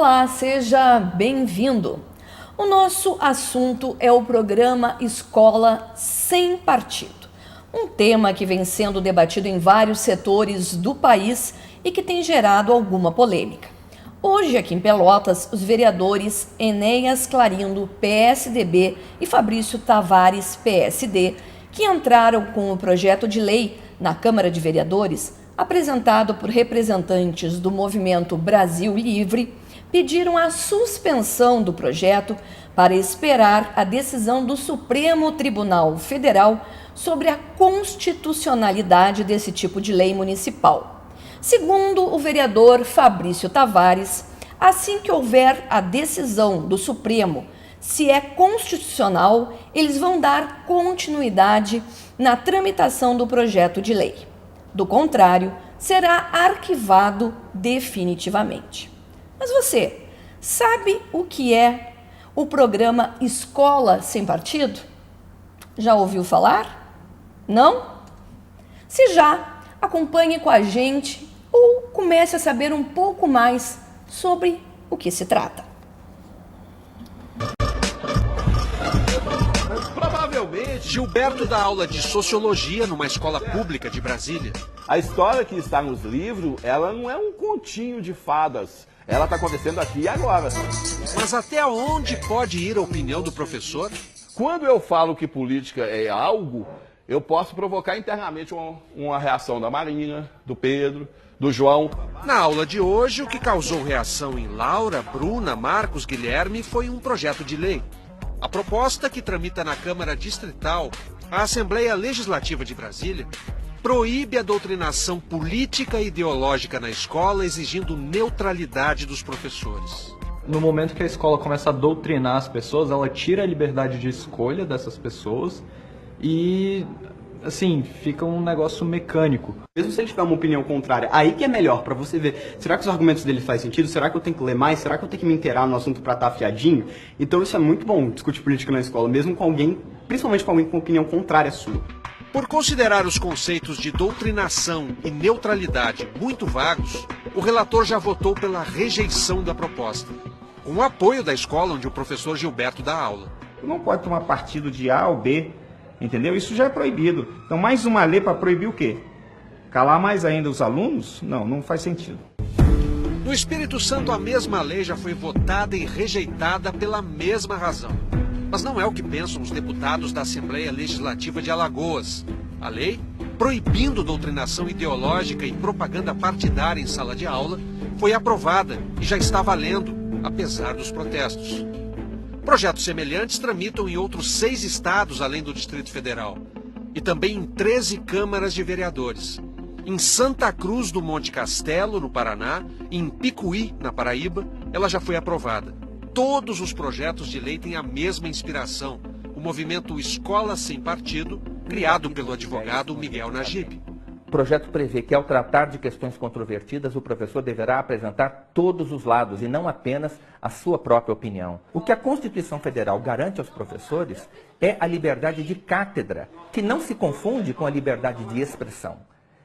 Olá, seja bem-vindo. O nosso assunto é o programa Escola Sem Partido, um tema que vem sendo debatido em vários setores do país e que tem gerado alguma polêmica. Hoje, aqui em Pelotas, os vereadores Enéas Clarindo, PSDB, e Fabrício Tavares, PSD, que entraram com o projeto de lei na Câmara de Vereadores, apresentado por representantes do Movimento Brasil Livre, pediram a suspensão do projeto para esperar a decisão do Supremo Tribunal Federal sobre a constitucionalidade desse tipo de lei municipal. Segundo o vereador Fabrício Tavares, assim que houver a decisão do Supremo se é constitucional, eles vão dar continuidade na tramitação do projeto de lei. Do contrário, será arquivado definitivamente. Mas você sabe o que é o programa Escola Sem Partido? Já ouviu falar? Não? Se já, acompanhe com a gente ou comece a saber um pouco mais sobre o que se trata. Provavelmente, Gilberto dá aula de Sociologia numa escola pública de Brasília. A história que está nos livros, ela não é um continho de fadas. Ela está acontecendo aqui e agora. Mas até onde pode ir a opinião do professor? Quando eu falo que política é algo, eu posso provocar internamente uma reação da Marina, do Pedro, do João. Na aula de hoje, o que causou reação em Laura, Bruna, Marcos, Guilherme foi um projeto de lei. A proposta, que tramita na Câmara Distrital, a Assembleia Legislativa de Brasília, proíbe a doutrinação política e ideológica na escola, exigindo neutralidade dos professores. No momento que a escola começa a doutrinar as pessoas, ela tira a liberdade de escolha dessas pessoas e, assim, fica um negócio mecânico. Mesmo se ele tiver uma opinião contrária, aí que é melhor pra você ver, será que os argumentos dele fazem sentido? Será que eu tenho que ler mais? Será que eu tenho que me inteirar no assunto pra estar afiadinho? Então isso é muito bom, discutir política na escola, mesmo com alguém, principalmente com alguém com opinião contrária à sua. Por considerar os conceitos de doutrinação e neutralidade muito vagos, o relator já votou pela rejeição da proposta, com o apoio da escola onde o professor Gilberto dá aula. Não pode tomar partido de A ou B, entendeu? Isso já é proibido. Então, mais uma lei para proibir o quê? Calar mais ainda os alunos? Não faz sentido. No Espírito Santo, a mesma lei já foi votada e rejeitada pela mesma razão. Mas não é o que pensam os deputados da Assembleia Legislativa de Alagoas. A lei, proibindo doutrinação ideológica e propaganda partidária em sala de aula, foi aprovada e já está valendo, apesar dos protestos. Projetos semelhantes tramitam em outros 6 estados além do Distrito Federal e também em 13 câmaras de vereadores. Em Santa Cruz do Monte Castelo, no Paraná, e em Picuí, na Paraíba, ela já foi aprovada. Todos os projetos de lei têm a mesma inspiração, o movimento Escola Sem Partido, criado pelo advogado Miguel Najib. O projeto prevê que, ao tratar de questões controvertidas, o professor deverá apresentar todos os lados e não apenas a sua própria opinião. O que a Constituição Federal garante aos professores é a liberdade de cátedra, que não se confunde com a liberdade de expressão.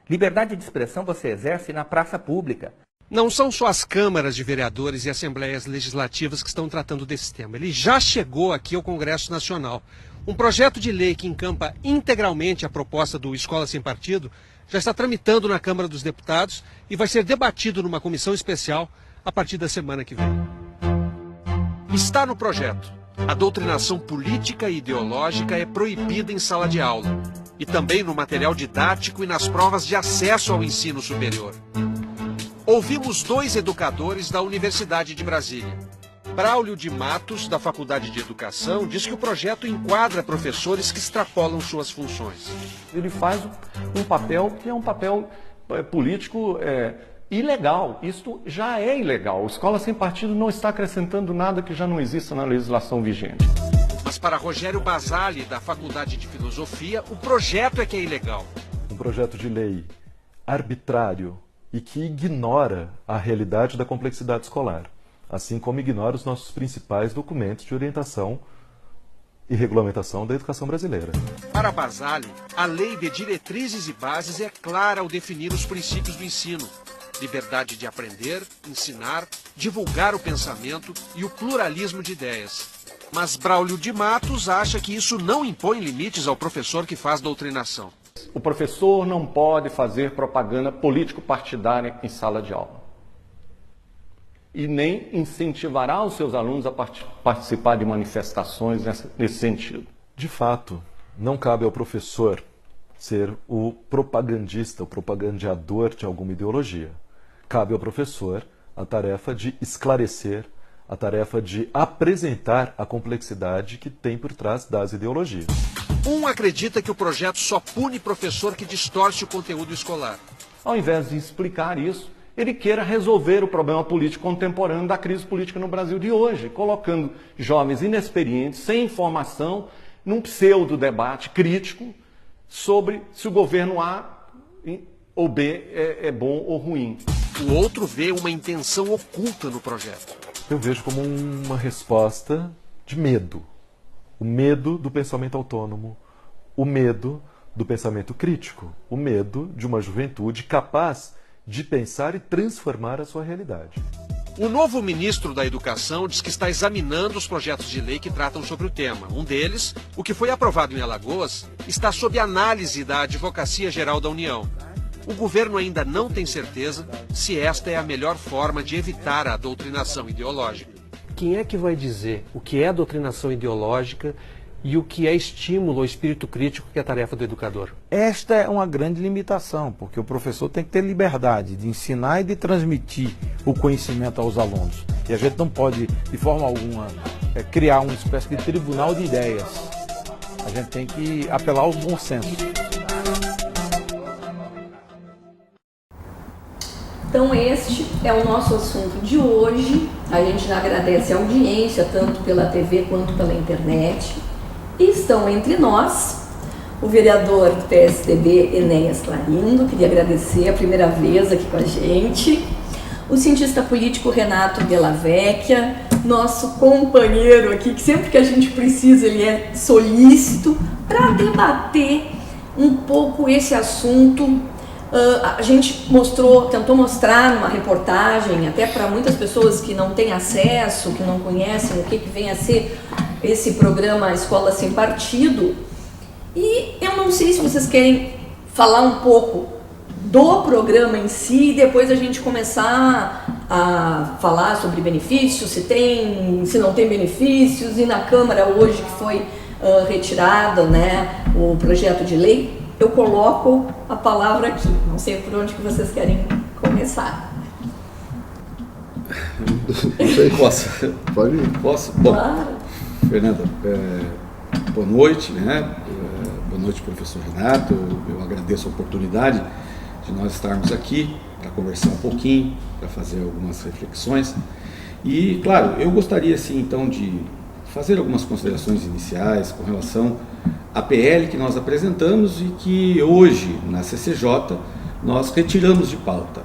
Liberdade de expressão você exerce na praça pública. Não são só as câmaras de vereadores e assembleias legislativas que estão tratando desse tema. Ele já chegou aqui ao Congresso Nacional. Um projeto de lei que encampa integralmente a proposta do Escola Sem Partido já está tramitando na Câmara dos Deputados e vai ser debatido numa comissão especial a partir da semana que vem. Está no projeto. A doutrinação política e ideológica é proibida em sala de aula e também no material didático e nas provas de acesso ao ensino superior. Ouvimos 2 educadores da Universidade de Brasília. Braulio de Matos, da Faculdade de Educação, diz que o projeto enquadra professores que extrapolam suas funções. Ele faz um papel que é um papel político ilegal. Isto já é ilegal. Escola Sem Partido não está acrescentando nada que já não exista na legislação vigente. Mas para Rogério Basali, da Faculdade de Filosofia, o projeto é que é ilegal. Um projeto de lei arbitrário e que ignora a realidade da complexidade escolar, assim como ignora os nossos principais documentos de orientação e regulamentação da educação brasileira. Para Basali, a lei de diretrizes e bases é clara ao definir os princípios do ensino: liberdade de aprender, ensinar, divulgar o pensamento e o pluralismo de ideias. Mas Braulio de Matos acha que isso não impõe limites ao professor que faz doutrinação. O professor não pode fazer propaganda político-partidária em sala de aula. E nem incentivará os seus alunos a participar de manifestações nesse sentido. De fato, não cabe ao professor ser o propagandista, o propagandeador de alguma ideologia. Cabe ao professor a tarefa de esclarecer, a tarefa de apresentar a complexidade que tem por trás das ideologias. Um acredita que o projeto só pune professor que distorce o conteúdo escolar. Ao invés de explicar isso, ele queira resolver o problema político contemporâneo da crise política no Brasil de hoje, colocando jovens inexperientes, sem informação, num pseudo-debate crítico sobre se o governo A ou B é bom ou ruim. O outro vê uma intenção oculta no projeto. Eu vejo como uma resposta de medo. O medo do pensamento autônomo, o medo do pensamento crítico, o medo de uma juventude capaz de pensar e transformar a sua realidade. O novo ministro da Educação diz que está examinando os projetos de lei que tratam sobre o tema. Um deles, o que foi aprovado em Alagoas, está sob análise da Advocacia Geral da União. O governo ainda não tem certeza se esta é a melhor forma de evitar a doutrinação ideológica. Quem é que vai dizer o que é doutrinação ideológica e o que é estímulo ao espírito crítico, que é a tarefa do educador? Esta é uma grande limitação, porque o professor tem que ter liberdade de ensinar e de transmitir o conhecimento aos alunos. E a gente não pode, de forma alguma, criar uma espécie de tribunal de ideias. A gente tem que apelar ao bom senso. Então este é o nosso assunto de hoje. A gente já agradece a audiência, tanto pela TV quanto pela internet. E estão entre nós o vereador do PSDB, Enéas Clarindo, queria agradecer a primeira vez aqui com a gente. O cientista político Renato Della Vecchia, nosso companheiro aqui, que sempre que a gente precisa ele é solícito para debater um pouco esse assunto. A gente tentou mostrar numa reportagem, até para muitas pessoas que não têm acesso, que não conhecem o que vem a ser esse programa Escola Sem Partido. E eu não sei se vocês querem falar um pouco do programa em si, e depois a gente começar a falar sobre benefícios, se não tem benefícios, e na Câmara hoje que foi retirado, né, o projeto de lei. Eu coloco a palavra aqui. Não sei por onde que vocês querem começar. Não sei, posso? Pode ir. Posso? Bom, claro. Fernanda, boa noite, né? Boa noite, professor Renato. Eu agradeço a oportunidade de nós estarmos aqui para conversar um pouquinho, para fazer algumas reflexões. E, claro, eu gostaria, assim, então, de fazer algumas considerações iniciais com relação à PL que nós apresentamos e que hoje, na CCJ, nós retiramos de pauta.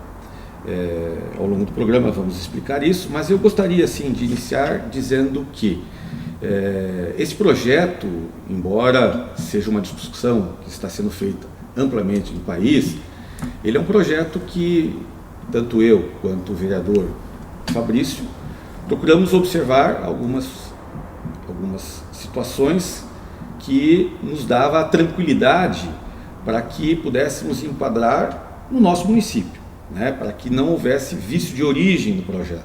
Ao longo do programa vamos explicar isso, mas eu gostaria, assim, de iniciar dizendo que esse projeto, embora seja uma discussão que está sendo feita amplamente no país, ele é um projeto que, tanto eu quanto o vereador Fabrício, procuramos observar algumas situações que nos dava a tranquilidade para que pudéssemos enquadrar no nosso município, né, para que não houvesse vício de origem no projeto,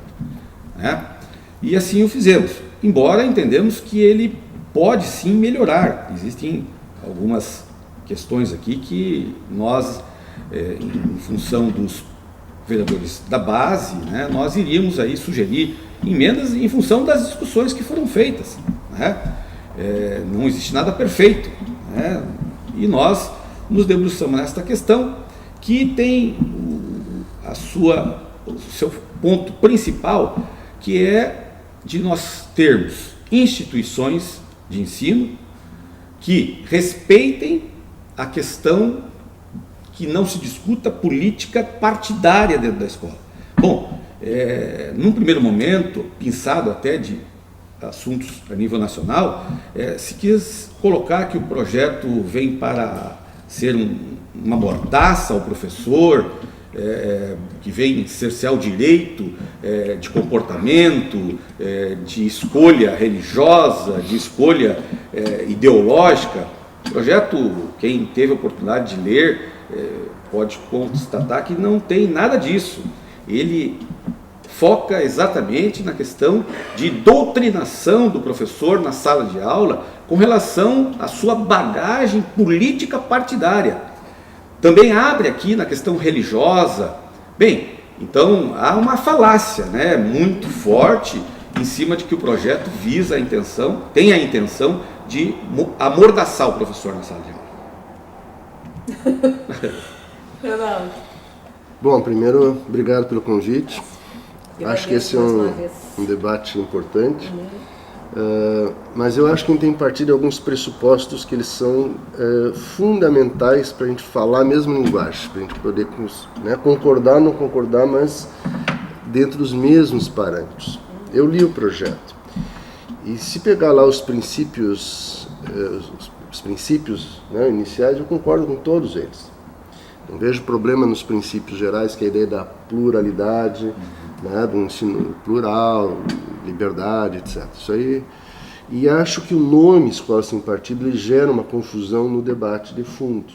né, e assim o fizemos, embora entendemos que ele pode sim melhorar. Existem algumas questões aqui que nós, em função dos vereadores da base, né, nós iríamos aí sugerir emendas em função das discussões que foram feitas, né? Não existe nada perfeito, né? E nós nos debruçamos nesta questão que tem o seu ponto principal, que é de nós termos instituições de ensino que respeitem a questão que não se discuta política partidária dentro da escola. Bom, num primeiro momento, pensado até de assuntos a nível nacional, se quis colocar que o projeto vem para ser uma mordaça ao professor, que vem cercear o direito de comportamento, de escolha religiosa, de escolha ideológica. O projeto, quem teve a oportunidade de ler, pode constatar que não tem nada disso. Ele foca exatamente na questão de doutrinação do professor na sala de aula com relação à sua bagagem política partidária. Também abre aqui na questão religiosa. Em então há uma falácia, né, muito forte em cima de que o projeto visa tem a intenção de amordaçar o professor na sala de aula. Bom, primeiro, obrigado pelo convite. Acho que esse é um debate importante, mas eu acho que tem partido de alguns pressupostos que eles são fundamentais para a gente falar a mesma linguagem, para a gente poder, né, concordar ou não concordar, mas dentro dos mesmos parâmetros. Eu li o projeto e se pegar lá os princípios, né, iniciais, eu concordo com todos eles. Não vejo problema nos princípios gerais, que é a ideia da pluralidade, né, do ensino plural, liberdade, etc. Isso aí. E acho que o nome Escola Sem Partido ele gera uma confusão no debate de fundo.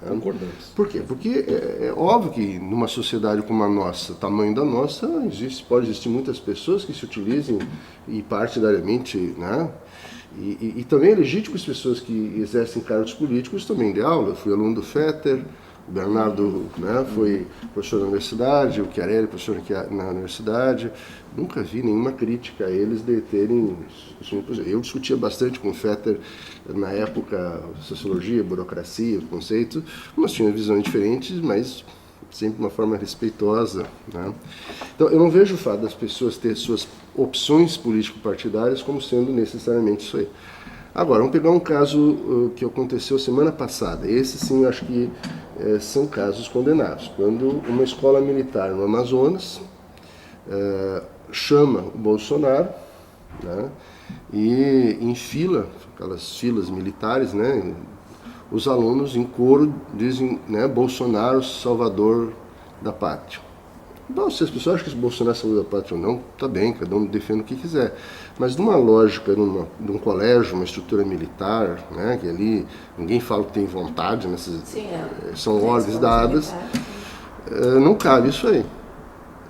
Concordamos. Por quê? Porque é óbvio que numa sociedade como a nossa, tamanho da nossa, pode existir muitas pessoas que se utilizem e partidariamente, né? E também é legítimo as pessoas que exercem cargos políticos também de aula. Eu fui aluno do Fetter, o Bernardo, né, foi professor na universidade, o Chiarelli, professor na universidade. Nunca vi nenhuma crítica a eles de terem... Eu discutia bastante com o Fetter na época, sociologia, burocracia, conceitos. Nós tínhamos visões diferentes, mas sempre de uma forma respeitosa, né? Então, eu não vejo o fato das pessoas terem suas opções político-partidárias como sendo necessariamente isso aí. Agora, vamos pegar um caso que aconteceu semana passada. Esse, sim, eu acho que são casos condenados. Quando uma escola militar no Amazonas chama o Bolsonaro, né, e enfila, aquelas filas militares, né, os alunos em coro dizem, né, Bolsonaro, salvador da pátria. Bom, se as pessoas acham que o Bolsonaro é salvador da pátria ou não, tá bem, cada um defende o que quiser. Mas numa lógica, de um colégio, uma estrutura militar, né, que ali ninguém fala que tem vontade, né, são ordens dadas, não cabe isso aí.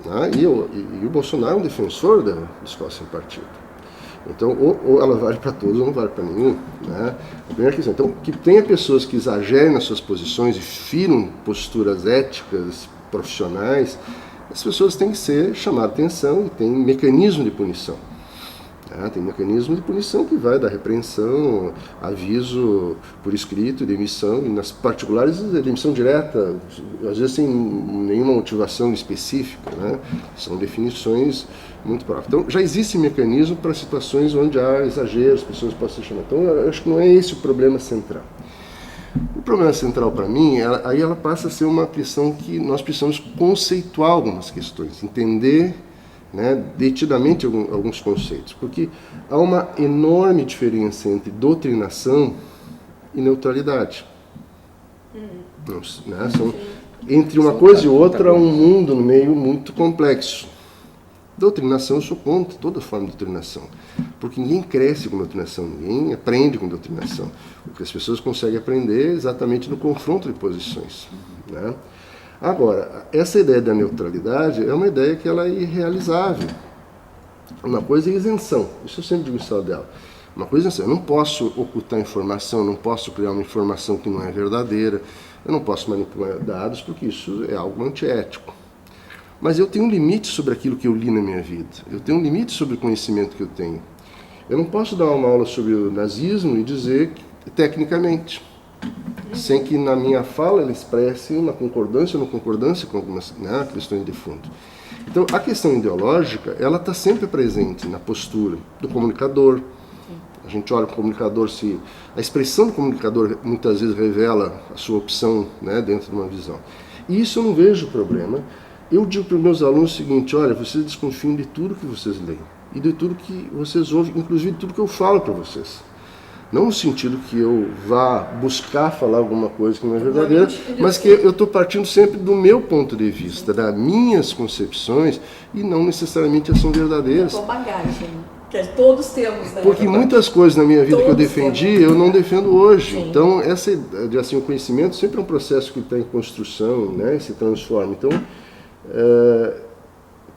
Né? E o Bolsonaro é um defensor da escola sem partido. Então, ou ela vale para todos ou não vale para nenhum. Né? A primeira questão. Então, que tenha pessoas que exagerem nas suas posições e firam posturas éticas, profissionais, as pessoas têm que ser chamadas a atenção e tem mecanismo de punição. Tem mecanismo de punição que vai da repreensão, aviso por escrito, demissão, e nas particulares, demissão direta, às vezes sem nenhuma motivação específica, né? São definições muito próprias. Então, já existe mecanismo para situações onde há exageros, pessoas possam ser chamadas. Então, eu acho que não é esse o problema central. O problema central para mim, aí ela passa a ser uma questão que nós precisamos conceituar algumas questões, entender, né, detidamente alguns conceitos, porque há uma enorme diferença entre doutrinação e neutralidade. Né, entre uma coisa e outra, há um mundo no meio muito complexo. Doutrinação, eu sou contra toda forma de doutrinação, porque ninguém cresce com doutrinação, ninguém aprende com doutrinação. O que as pessoas conseguem aprender é exatamente no confronto de posições. Né? Agora, essa ideia da neutralidade é uma ideia que ela é irrealizável. Uma coisa é isenção, isso eu sempre digo em sala de aula. Uma coisa é isenção, eu não posso ocultar informação, eu não posso criar uma informação que não é verdadeira, eu não posso manipular dados, porque isso é algo antiético. Mas eu tenho um limite sobre aquilo que eu li na minha vida, eu tenho um limite sobre o conhecimento que eu tenho. Eu não posso dar uma aula sobre o nazismo e dizer tecnicamente, sem que na minha fala ele expresse uma concordância ou não concordância com algumas, né, questões de fundo. Então, a questão ideológica, ela está sempre presente na postura do comunicador. A gente olha para o comunicador, a expressão do comunicador muitas vezes revela a sua opção, né, dentro de uma visão. E isso eu não vejo problema. Eu digo para os meus alunos o seguinte, olha, vocês desconfiam de tudo que vocês leem e de tudo que vocês ouvem, inclusive de tudo que eu falo para vocês. Não no sentido que eu vá buscar falar alguma coisa que não é verdadeira, mas que eu estou partindo sempre do meu ponto de vista, das minhas concepções, e não necessariamente elas são verdadeiras. Com bagagem, que todos temos, né? Porque muitas coisas na minha vida que eu defendi, eu não defendo hoje. Sim. Então, assim, o conhecimento sempre é um processo que está em construção, né, e se transforma. Então,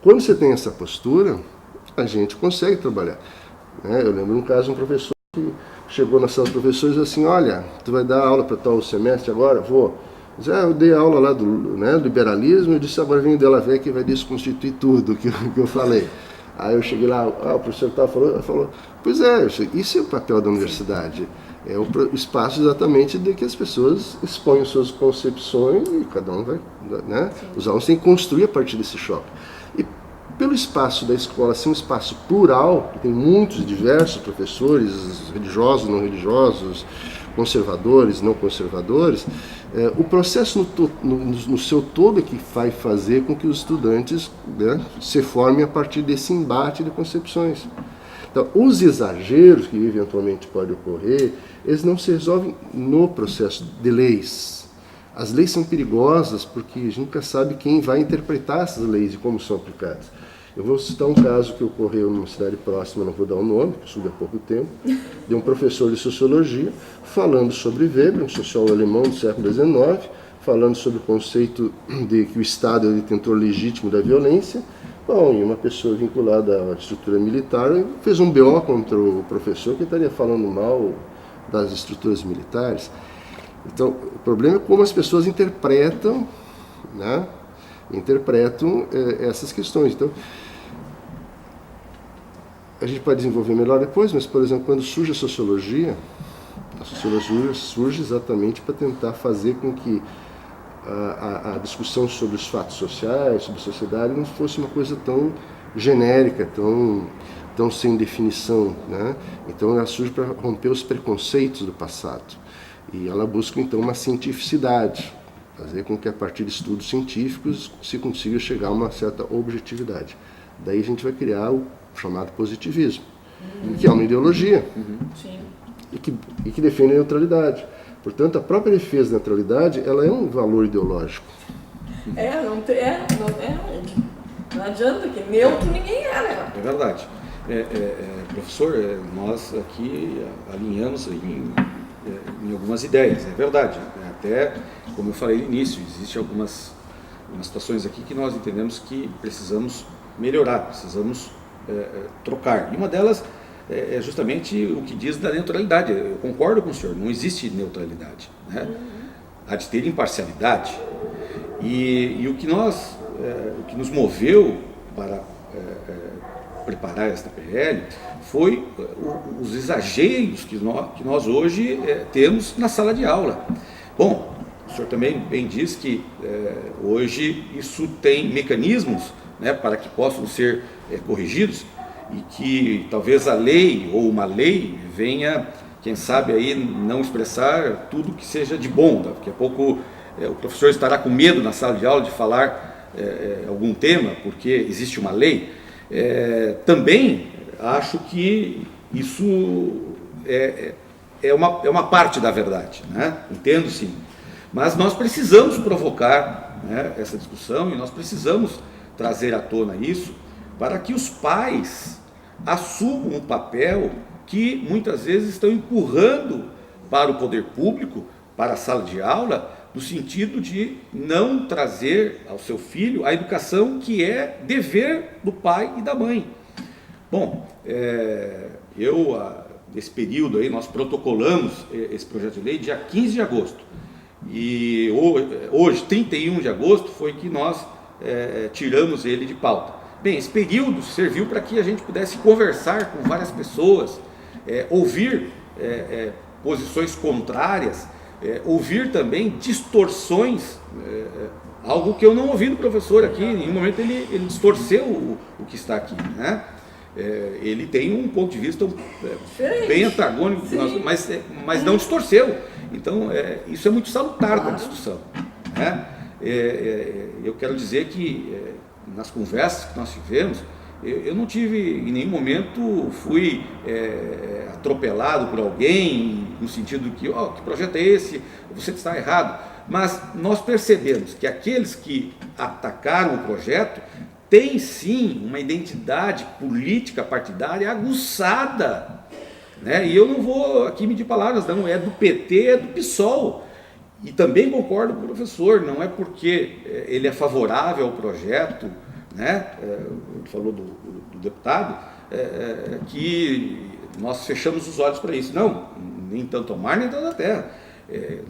quando você tem essa postura, a gente consegue trabalhar. Né? Eu lembro um caso de um professor que chegou na sala dos professores e disse assim, olha, tu vai dar aula para tal semestre agora? Vou. Eu dei aula lá do liberalismo, eu disse, agora vem o Della Vecchia que vai desconstituir tudo que eu falei. Aí eu cheguei lá, o professor falou, pois é, isso é o papel da universidade. É o espaço exatamente de que as pessoas exponham suas concepções e cada um vai, né? Os alunos têm que construir a partir desse choque. E pelo espaço da escola ser um espaço plural, que tem muitos diversos professores, religiosos, não religiosos, conservadores, não conservadores, o processo no seu todo é que vai fazer com que os estudantes, né, se formem a partir desse embate de concepções. Então, os exageros que eventualmente podem ocorrer, eles não se resolvem no processo de leis. As leis são perigosas porque a gente nunca sabe quem vai interpretar essas leis e como são aplicadas. Eu vou citar um caso que ocorreu numa cidade próxima, não vou dar o nome, que eu soube há pouco tempo, de um professor de sociologia falando sobre Weber, um sociólogo alemão do século XIX, falando sobre o conceito de que o Estado é o detentor legítimo da violência. Bom, e uma pessoa vinculada à estrutura militar fez um BO contra o professor que estaria falando mal das estruturas militares. Então, o problema é como as pessoas interpretam, né? Essas questões. Então, a gente pode desenvolver melhor depois, mas, por exemplo, quando surge a sociologia surge exatamente para tentar fazer com que a discussão sobre os fatos sociais, sobre a sociedade, não fosse uma coisa tão genérica, tão sem definição, né? Então ela surge para romper os preconceitos do passado. E ela busca então uma cientificidade, fazer com que a partir de estudos científicos se consiga chegar a uma certa objetividade. Daí a gente vai criar o chamado positivismo, que é uma ideologia e que defende a neutralidade. Portanto, a própria defesa da neutralidade, ela é um valor ideológico. Não adianta, que neutro ninguém era. É verdade. Professor, nós aqui alinhamos em algumas ideias, é verdade. Até, como eu falei no início, existem algumas situações aqui que nós entendemos que precisamos melhorar, precisamos trocar. E uma delas é justamente o que diz da neutralidade. Eu concordo com o senhor, não existe neutralidade, né? Há de ter imparcialidade. E o que nos moveu para preparar esta PL foi os exageros que nós hoje temos na sala de aula. Bom, o senhor também bem diz que hoje isso tem mecanismos, né, para que possam ser corrigidos, e que talvez a lei ou uma lei venha, quem sabe, aí não expressar tudo que seja de bom. Daqui a pouco o professor estará com medo na sala de aula de falar algum tema, porque existe uma lei. Também acho que isso é uma parte da verdade, né? Entendo, sim. Mas nós precisamos provocar, né, essa discussão, e nós precisamos trazer à tona isso para que os pais assumam um papel que muitas vezes estão empurrando para o poder público, para a sala de aula, no sentido de não trazer ao seu filho a educação que é dever do pai e da mãe. Bom, nesse período aí, nós protocolamos esse projeto de lei dia 15 de agosto. E hoje, 31 de agosto, foi que nós tiramos ele de pauta. Bem, esse período serviu para que a gente pudesse conversar com várias pessoas, ouvir posições contrárias, ouvir também distorções, algo que eu não ouvi do professor aqui. Em nenhum momento ele distorceu o que está aqui, né? Ele tem um ponto de vista bem antagônico, mas não distorceu. Então, isso é muito salutar da discussão, né? Eu quero dizer que nas conversas que nós tivemos, Eu não tive, em nenhum momento, fui atropelado por alguém, no sentido que, que projeto é esse? Você está errado. Mas nós percebemos que aqueles que atacaram o projeto têm, sim, uma identidade política partidária aguçada. Né? E eu não vou aqui medir palavras, não, é do PT, é do PSOL. E também concordo com o professor, não é porque ele é favorável ao projeto, né? Falou do deputado, que nós fechamos os olhos para isso. Não, nem tanto ao mar, nem tanto à terra.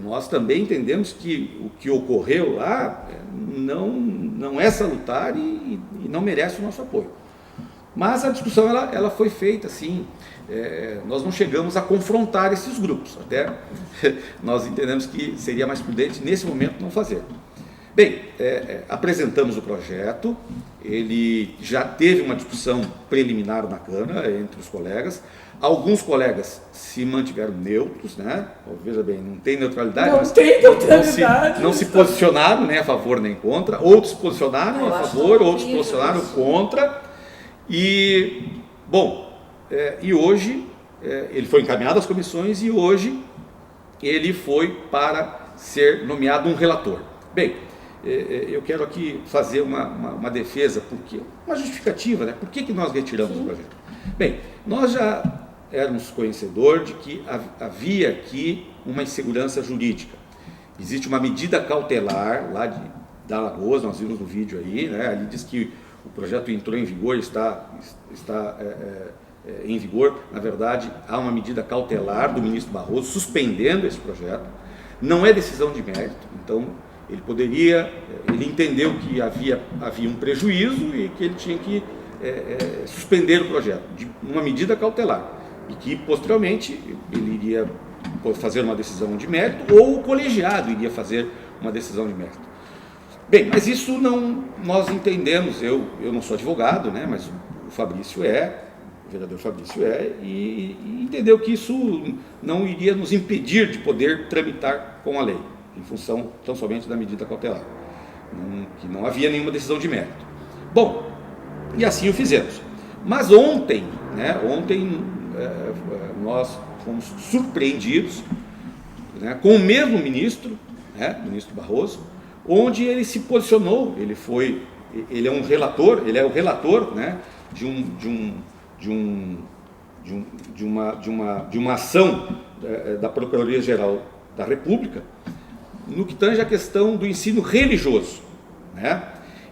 Nós também entendemos que o que ocorreu lá não é salutar e não merece o nosso apoio. Mas a discussão ela foi feita, sim. Nós não chegamos a confrontar esses grupos, até nós entendemos que seria mais prudente nesse momento não fazer. Bem, apresentamos o projeto, ele já teve uma discussão preliminar na Câmara entre os colegas. Alguns colegas se mantiveram neutros, né? Veja bem, não tem neutralidade. Não tem neutralidade. Não se posicionaram nem a favor nem contra. Outros se posicionaram a favor, outros se posicionaram contra. E, bom, e hoje ele foi encaminhado às comissões e hoje ele foi para ser nomeado um relator. Bem, eu quero aqui fazer uma defesa, uma justificativa, né? Por que nós retiramos o projeto? Bem, nós já éramos conhecedores de que havia aqui uma insegurança jurídica. Existe uma medida cautelar lá da Alagoas, nós vimos no vídeo aí, né? Ali diz que o projeto entrou em vigor, está em vigor. Na verdade, há uma medida cautelar do ministro Barroso suspendendo esse projeto. Não é decisão de mérito, então ele entendeu que havia um prejuízo e que ele tinha que suspender o projeto, de uma medida cautelar, e que posteriormente ele iria fazer uma decisão de mérito ou o colegiado iria fazer uma decisão de mérito. Bem, mas isso nós entendemos, eu não sou advogado, né, mas o Fabrício o vereador Fabrício e entendeu que isso não iria nos impedir de poder tramitar com a lei, em função tão somente da medida cautelar, que não havia nenhuma decisão de mérito. Bom, e assim o fizemos. Mas ontem nós fomos surpreendidos, né, com o mesmo ministro, né, ministro Barroso, onde ele se posicionou. Ele é um relator, ele é o relator, né, de uma ação da Procuradoria-Geral da República no que tange a questão do ensino religioso, né?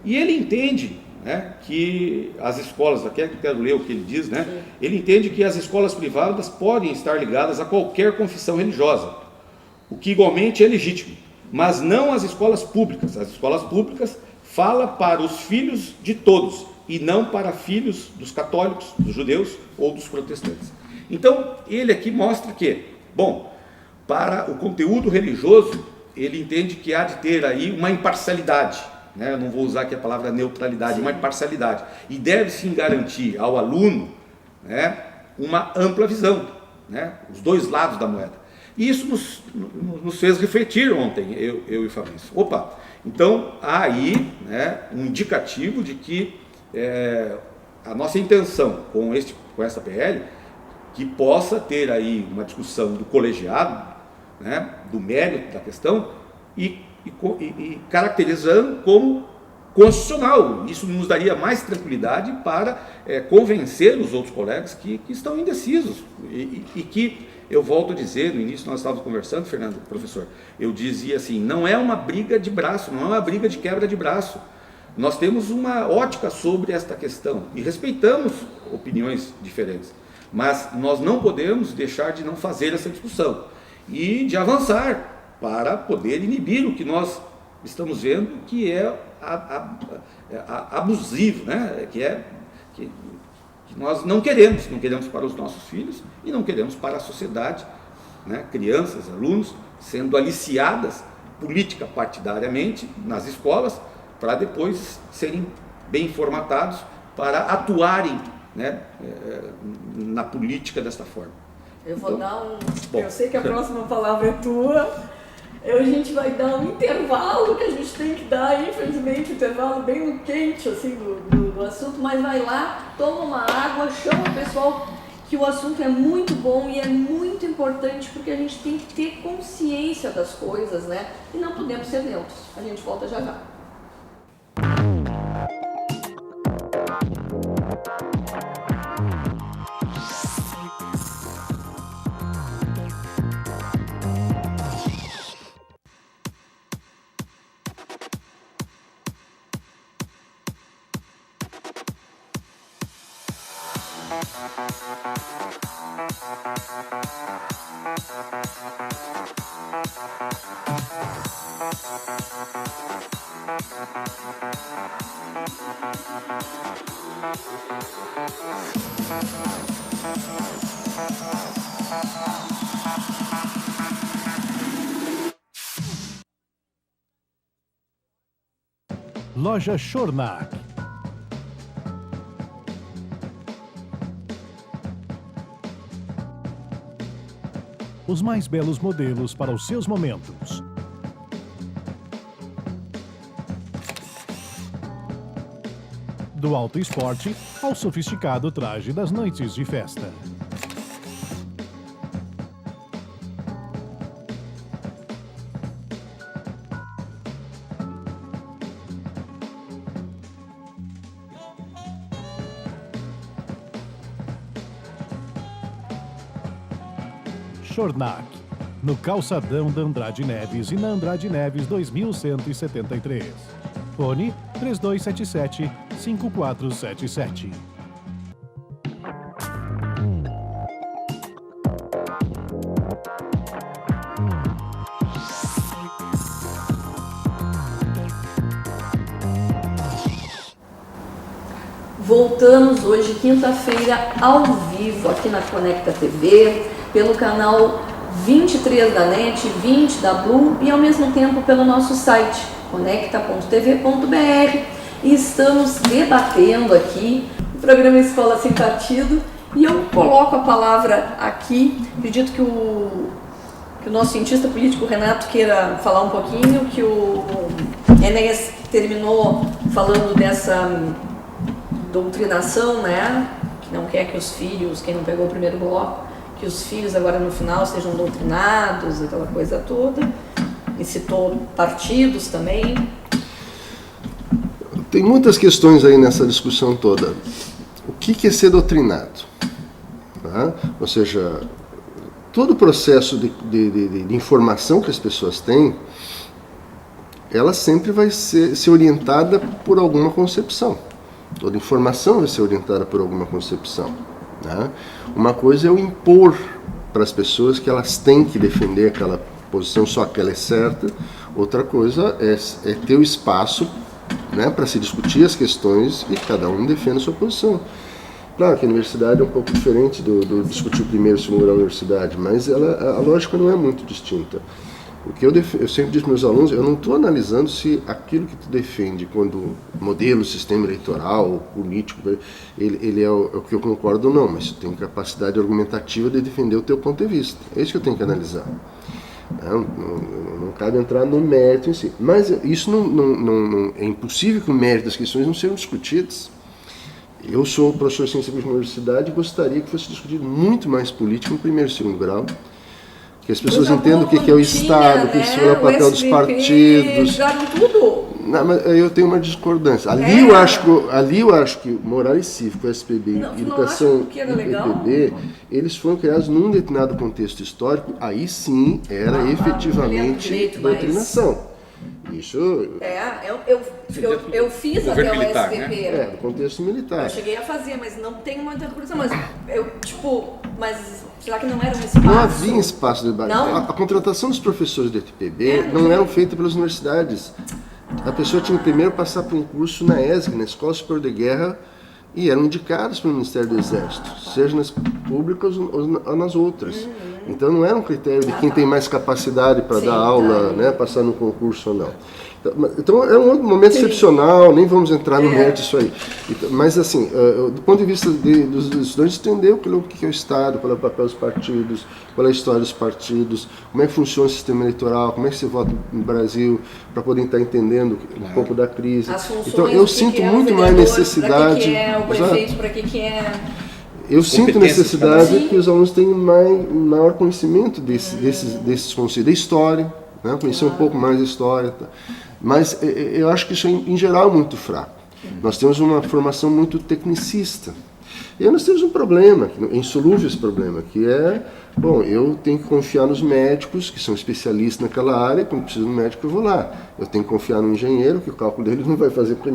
E ele entende, né, que as escolas, aqui eu quero ler o que ele diz, né? Ele entende que as escolas privadas podem estar ligadas a qualquer confissão religiosa, o que igualmente é legítimo, mas não as escolas públicas. As escolas públicas falam para os filhos de todos e não para filhos dos católicos, dos judeus ou dos protestantes. Então, ele aqui mostra que, bom, para o conteúdo religioso, ele entende que há de ter aí uma imparcialidade, né? Eu não vou usar aqui a palavra neutralidade, uma imparcialidade, e deve sim garantir ao aluno, né, uma ampla visão, né, os dois lados da moeda. E isso nos fez refletir ontem, eu e o Fabrício. Então há aí, né, um indicativo de que a nossa intenção com essa PL, que possa ter aí uma discussão do colegiado, né, do mérito da questão e caracterizando como constitucional. Isso nos daria mais tranquilidade para convencer os outros colegas que estão indecisos e que, eu volto a dizer, no início nós estávamos conversando, Fernando, professor, eu dizia assim, não é uma briga de braço, não é uma briga de quebra de braço. Nós temos uma ótica sobre esta questão e respeitamos opiniões diferentes, mas nós não podemos deixar de não fazer essa discussão e de avançar para poder inibir o que nós estamos vendo que é abusivo, né? que nós não queremos para os nossos filhos e não queremos para a sociedade, né? Crianças, alunos sendo aliciadas política partidariamente nas escolas para depois serem bem formatados para atuarem, né, na política desta forma. Eu vou dar eu sei que a próxima palavra é tua. A gente vai dar um intervalo que a gente tem que dar, infelizmente, um intervalo bem quente assim, do assunto, mas vai lá, toma uma água, chama o pessoal, que o assunto é muito bom e é muito importante, porque a gente tem que ter consciência das coisas, né? E não podemos ser neutros. A gente volta já já. Loja Schornack. Os mais belos modelos para os seus momentos. Do alto esporte ao sofisticado traje das noites de festa. Schornack, no calçadão da Andrade Neves e na Andrade Neves 2173. Fone 3277-5477. Voltamos hoje, quinta-feira, ao vivo, aqui na Conecta TV, pelo canal 23 da NET, 20 da Blue e ao mesmo tempo pelo nosso site conecta.tv.br, e estamos debatendo aqui o programa Escola Sem Partido, e eu coloco a palavra aqui. Acredito que o nosso cientista político Renato queira falar um pouquinho, que o Enéas terminou falando dessa doutrinação, né, que não quer que os filhos, quem não pegou o primeiro bloco, que os filhos agora no final sejam doutrinados, aquela coisa toda, e citou partidos também. Tem muitas questões aí nessa discussão toda. O que é ser doutrinado? Tá? Ou seja, todo o processo de informação que as pessoas têm, ela sempre vai ser orientada por alguma concepção. Toda informação vai ser orientada por alguma concepção. Né? Uma coisa é eu impor para as pessoas que elas têm que defender aquela posição, só que ela é certa. Outra coisa é ter o espaço, né, para se discutir as questões e cada um defende a sua posição. Claro que a universidade é um pouco diferente do discutir o primeiro e o segundo grau da universidade, mas a lógica não é muito distinta. O que eu sempre digo para meus alunos, eu não estou analisando se aquilo que tu defende, quando modelo, sistema eleitoral, político, ele é o que eu concordo ou não, mas tu tem capacidade argumentativa de defender o teu ponto de vista. É isso que eu tenho que analisar. Não cabe entrar no mérito em si. Mas isso não é impossível que o mérito das questões não sejam discutidas. Eu sou professor de ciência política na universidade e gostaria que fosse discutido muito mais política no primeiro e segundo grau. Que as pessoas entendam o que é o Estado, que isso é o papel dos partidos. Jogaram tudo. Não, mas eu tenho uma discordância. Ali eu acho que Moral e Cívico, SPB e Educação e PPB, eles foram criados num determinado contexto histórico, aí sim era efetivamente doutrinação. Isso. Eu fiz até o SPP. Né? Do contexto militar. Eu cheguei a fazer, mas não tenho muita recordação. Mas será que não era um espaço? Não havia espaço de debate. Não? A contratação dos professores do ETPB não eram feita pelas universidades. A pessoa tinha que primeiro passar por um curso na ESG, na Escola Superior de Guerra, e eram indicados pelo Ministério do Exército, seja nas públicas ou nas outras. Então não era um critério de quem tem mais capacidade para dar aula, né, passar no concurso ou não. Então é um momento excepcional, nem vamos entrar no mérito disso aí. Mas assim, do ponto de vista dos estudantes, entender o que é o Estado, qual é o papel dos partidos, qual é a história dos partidos, como é que funciona o sistema eleitoral, como é que se vota no Brasil, para poder estar entendendo um pouco da crise. Então eu sinto muito mais necessidade... Para que é o prefeito, para que é... Eu sinto necessidade que os alunos tenham maior conhecimento desses conceitos, da história, né? Conhecer um pouco mais da história. Tá? Mas eu acho que isso é, em geral, muito fraco. Nós temos uma formação muito tecnicista. E aí nós temos um problema, insolúvel esse problema, que é, bom, eu tenho que confiar nos médicos, que são especialistas naquela área, quando preciso de um médico eu vou lá. Eu tenho que confiar no engenheiro, que o cálculo dele não vai fazer com que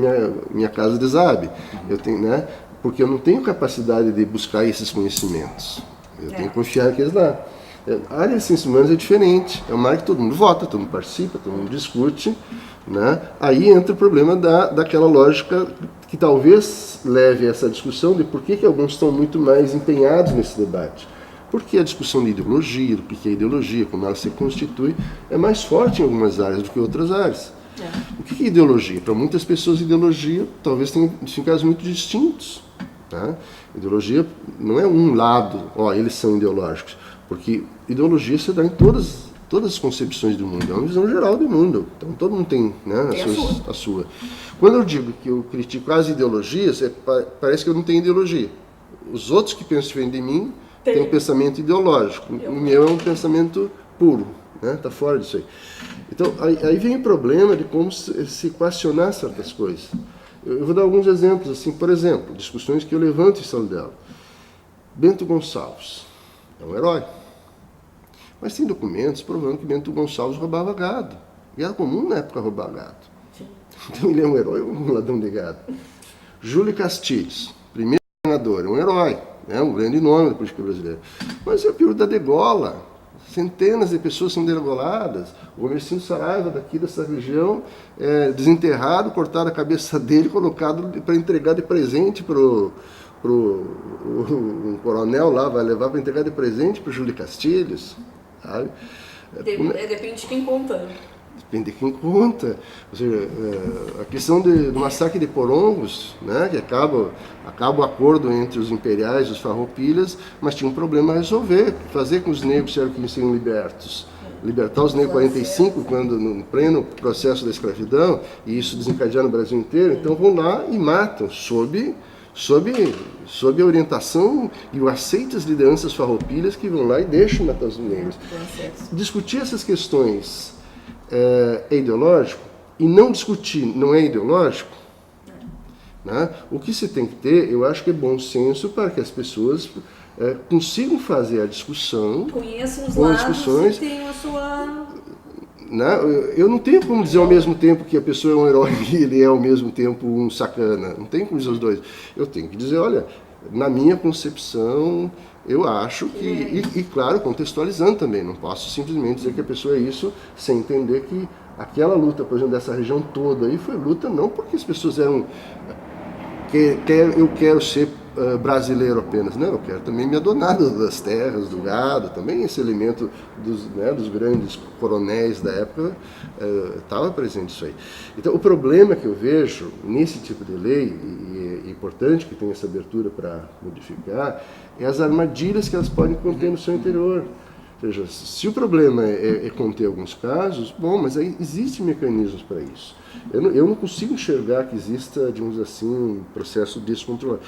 minha casa desabe. Eu tenho, né? Porque eu não tenho capacidade de buscar esses conhecimentos. Eu tenho que confiar naqueles lá. A área de ciências humanas é diferente. É uma área que todo mundo vota, todo mundo participa, todo mundo discute. Né? Aí entra o problema daquela lógica que talvez leve a essa discussão de por que alguns estão muito mais empenhados nesse debate. Porque a discussão de ideologia, do que é ideologia, como ela se constitui, é mais forte em algumas áreas do que em outras áreas. O que é ideologia? Para muitas pessoas, ideologia talvez tenha significados muito distintos. Tá? Ideologia não é um lado, eles são ideológicos, porque ideologia se dá em todas as concepções do mundo, é uma visão geral do mundo, então todo mundo tem, né, a sua. Quando eu digo que eu critico as ideologias, parece que eu não tenho ideologia. Os outros que pensam diferente de mim têm um pensamento ideológico, o meu é um pensamento puro, né? Tá fora disso aí. Então aí vem o problema de como se equacionar certas coisas. Eu vou dar alguns exemplos, assim, por exemplo, discussões que eu levanto em sala de aula. Bento Gonçalves é um herói, mas tem documentos provando que Bento Gonçalves roubava gado. E era comum na época roubar gado. Então ele é um herói ou um ladrão de gado? Júlio Castilhos, primeiro governador, é um herói, né? Um grande nome da política brasileira. Mas é o período da degola. Centenas de pessoas são degoladas. O Gomercindo Saraiva, daqui dessa região, desenterrado, cortaram a cabeça dele, colocado para entregar de presente para um coronel lá, vai levar para entregar de presente para o Júlio Castilhos. Sabe? Depende de quem conta. Depende de quem conta. Ou seja, a questão do massacre de Porongos, né, que acaba o acordo entre os imperiais e os farroupilhas, mas tinha um problema a resolver, fazer com os negros que seriam libertos. Libertar os negros em 45, quando no pleno processo da escravidão, e isso desencadear no Brasil inteiro, então vão lá e matam, sob a orientação e o aceito das lideranças farroupilhas que vão lá e deixam matar os negros. Discutir essas questões é ideológico, e não discutir não é ideológico, né? O que se tem que ter, eu acho que é bom senso para que as pessoas consigam fazer a discussão, conheçam os lados e tenham a sua... Né? Eu não tenho como dizer ao mesmo tempo que a pessoa é um herói e ele é ao mesmo tempo um sacana, não tenho como dizer os dois. Eu tenho que dizer, olha, na minha concepção, eu acho que, e claro, contextualizando também, não posso simplesmente dizer que a pessoa é isso sem entender que aquela luta, por exemplo, dessa região toda aí foi luta não porque as pessoas eram, eu quero ser brasileiro apenas, não, eu quero também me adonar das terras, do gado, também esse elemento dos grandes coronéis da época estava presente isso aí. Então o problema que eu vejo nesse tipo de lei, e é importante que tenha essa abertura para modificar, é as armadilhas que elas podem conter no seu interior. Ou seja, se o problema é conter alguns casos, bom, mas aí existem mecanismos para isso. Eu não consigo enxergar que exista, digamos assim, um processo descontrolado.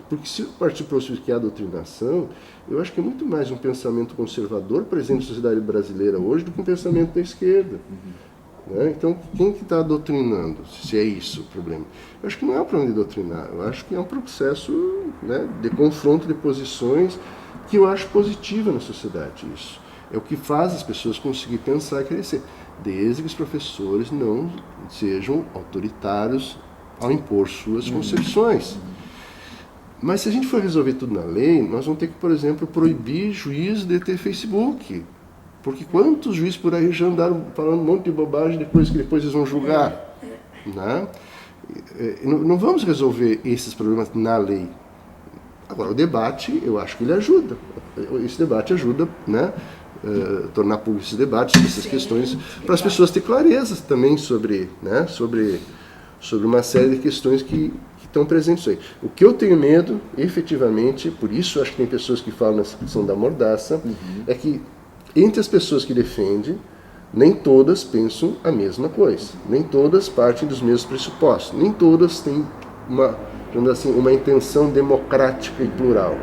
Porque se partir para o que é a doutrinação, eu acho que é muito mais um pensamento conservador presente na sociedade brasileira hoje do que um pensamento da esquerda. Né? Então, quem que está doutrinando, se é isso o problema? Eu acho que não é um problema de doutrinar, eu acho que é um processo, né, de confronto de posições que eu acho positiva na sociedade isso. É o que faz as pessoas conseguir pensar e crescer, desde que os professores não sejam autoritários ao impor suas concepções. Mas se a gente for resolver tudo na lei, nós vamos ter que, por exemplo, proibir juiz de ter Facebook. Porque quantos juízes por aí já andaram falando um monte de bobagem depois que depois eles vão julgar? Né? Não vamos resolver esses problemas na lei. Agora, o debate, eu acho que ele ajuda. Esse debate ajuda, né, tornar públicos esses debates sobre essas questões, para as pessoas terem clareza também sobre, né, sobre uma série de questões que estão presentes aí. O que eu tenho medo, efetivamente, por isso acho que tem pessoas que falam nessa questão da mordaça, é que entre as pessoas que defendem, nem todas pensam a mesma coisa, nem todas partem dos mesmos pressupostos, nem todas têm uma intenção democrática e plural.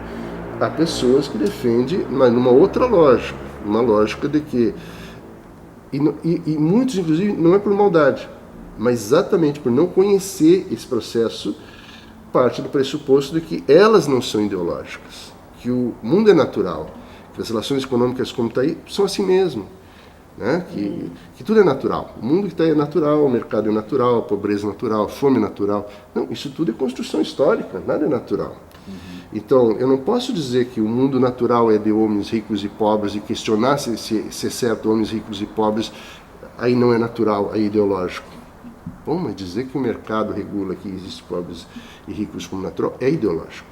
Há pessoas que defendem, mas numa outra lógica, uma lógica de que, e muitos inclusive não é por maldade, mas exatamente por não conhecer esse processo, parte do pressuposto de que elas não são ideológicas, que o mundo é natural, que as relações econômicas como está aí são assim mesmo, né? Que tudo é natural, o mundo que está aí é natural, o mercado é natural, a pobreza é natural, a fome é natural. Não, isso tudo é construção histórica, nada é natural. Então, eu não posso dizer que o mundo natural é de homens ricos e pobres e questionar se é certo homens ricos e pobres, aí não é natural, é ideológico. Bom, mas dizer que o mercado regula que existem pobres e ricos como natural é ideológico.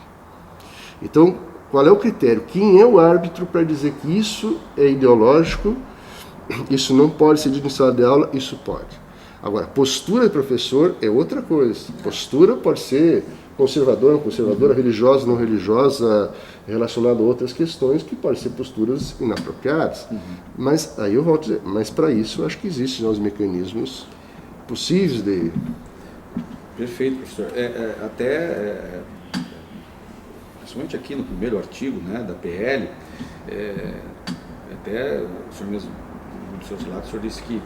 Então, qual é o critério? Quem é o árbitro para dizer que isso é ideológico, isso não pode ser dito em sala de aula, isso pode. Agora, postura de professor é outra coisa. Postura pode ser conservadora, não conservadora, religiosa, não religiosa, relacionada a outras questões que podem ser posturas inapropriadas. Mas aí eu volto a dizer, mas para isso eu acho que existem os mecanismos possíveis de... Perfeito, professor. Principalmente aqui no primeiro artigo, né, da PL, até o senhor mesmo, um dos seus relatos, o senhor disse que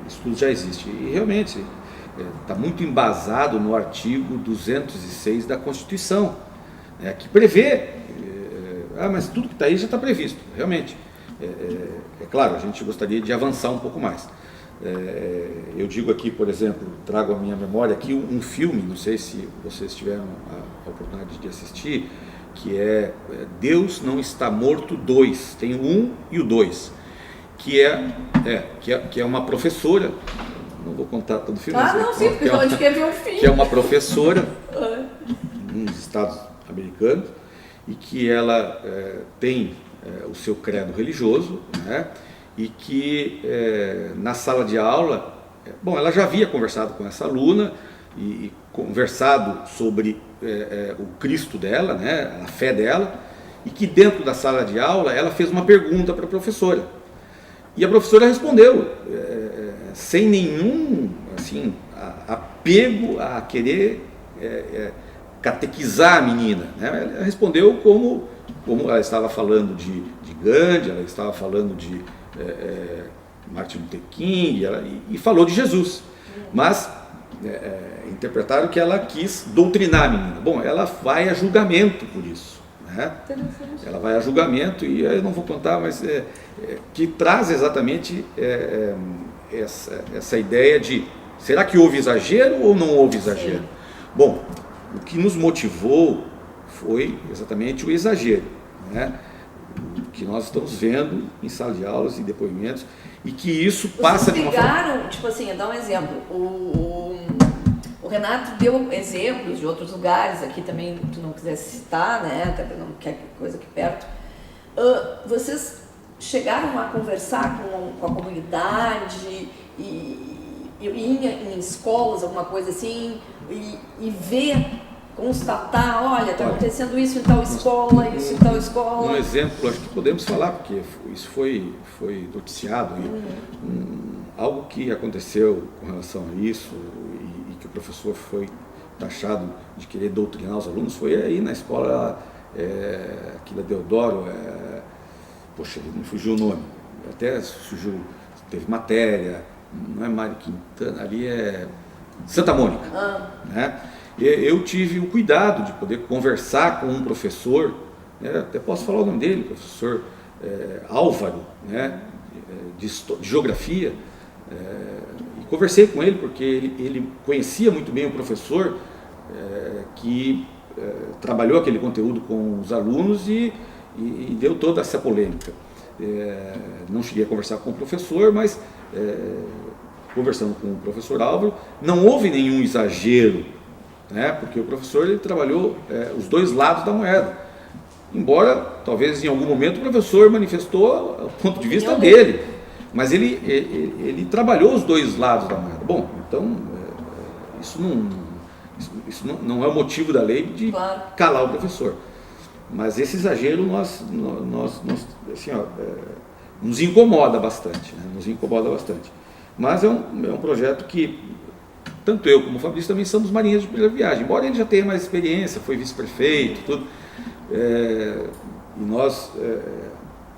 estudo já existe. E realmente está muito embasado no artigo 206 da Constituição, que prevê, mas tudo que está aí já está previsto, realmente. É claro, a gente gostaria de avançar um pouco mais. Eu digo aqui, por exemplo, trago à minha memória aqui um filme, não sei se vocês tiveram a oportunidade de assistir, que é Deus Não Está Morto 2, tem o 1 e o 2, que é uma professora, não vou contar todo o filme, não, sim, porque a gente quer ver o filme. Que é uma professora nos Estados americanos e que ela tem o seu credo religioso, né? E que na sala de aula, ela já havia conversado com essa aluna e conversado sobre o Cristo dela, né, a fé dela, e que dentro da sala de aula ela fez uma pergunta para a professora. E a professora respondeu, sem nenhum apego a querer catequizar a menina, né? Ela respondeu como ela estava falando de Gandhi, ela estava falando de Martin Luther King, e falou de Jesus, mas interpretaram que ela quis doutrinar a menina. Bom, ela vai a julgamento por isso, né? Ela vai a julgamento, e eu não vou contar, mas que traz exatamente essa ideia de, será que houve exagero ou não houve exagero? Sim. Bom, o que nos motivou foi exatamente o exagero, né? Que nós estamos vendo em sala de aulas e depoimentos, e que isso passa de uma forma... Tipo assim, dar um exemplo, o Renato deu exemplos de outros lugares, aqui também, tu não quiser citar, né, até não quer coisa aqui perto, vocês chegaram a conversar com a comunidade e em escolas, alguma coisa assim, e ver, constatar, olha, está acontecendo isso em tal escola, isso em tal escola. Um exemplo, acho que podemos falar, porque isso foi noticiado, algo que aconteceu com relação a isso, e que o professor foi taxado de querer doutrinar os alunos, foi aí na escola, aqui da Deodoro, poxa, me fugiu o nome, até surgiu, teve matéria, não é Mário Quintana, ali é Santa Mônica, né? Eu tive o cuidado de poder conversar com um professor, até posso falar o nome dele, professor Álvaro, né, de geografia, e conversei com ele porque ele conhecia muito bem o professor que trabalhou aquele conteúdo com os alunos e deu toda essa polêmica. Não cheguei a conversar com o professor, mas conversando com o professor Álvaro, não houve nenhum exagero, né? Porque o professor ele trabalhou os dois lados da moeda. Embora, talvez em algum momento, o professor manifestou o ponto de vista dele, mas ele trabalhou os dois lados da moeda. Bom, então, isso não é o motivo da lei de calar o professor. Mas esse exagero assim, nos incomoda bastante, né? Nos incomoda bastante. Mas é um projeto que, tanto eu como o Fabrício também somos marinheiros de primeira viagem, embora ele já tenha mais experiência, foi vice-prefeito, tudo. E nós